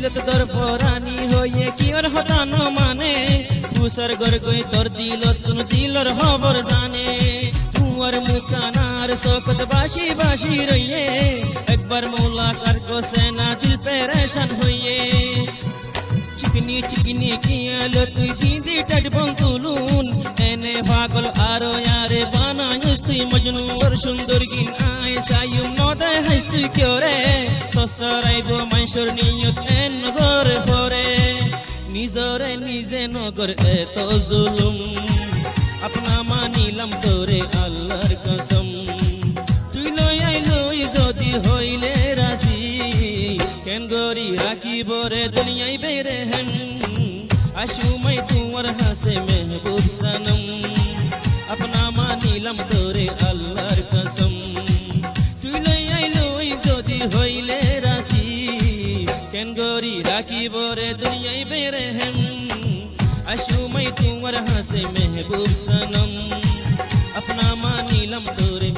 দিলত তোর পরানি হয়ে কি ওর হতানো মানে তুষার গর গই তোর দিলত কোন দিলর খবর জানে তুয়ার মুকানার শোকত বাসি বাসি রইয়ে একবার মুলাকাত কোসে না দিল পেরেশান হইয়ে চিকনি চিকনি কিয়ালো তুই দিদি টাটবং তুলুন এনে পাগল আরো यारे বানাইস তুই মজনু ওর সুন্দর গিন আয় সায়ুম নদে হাইস তুই কিওরে সসরাইব মাইশর নিয়ত এন নজরে পরে নিজরে নিজে নগর এত জুলুম আপনা মানিলাম তোরে আল্লাহর কসম তুই লই আইলই যদি হইলে রাজি কেন গরি রাখিব রে দুনিয়ায় বেরে হেন আশুমাই তোমার হাসে মেহবুব সনম আপনা মানিলাম তোরে আল্লাহর কসম তুই লই আইলই যদি হইলে রাজি কেন গরি রাখিব রে দুনিয়ায় বেরে হেন আশুমাই তোমার হাসে মেহবুব সনম अपना मानिलम तोरे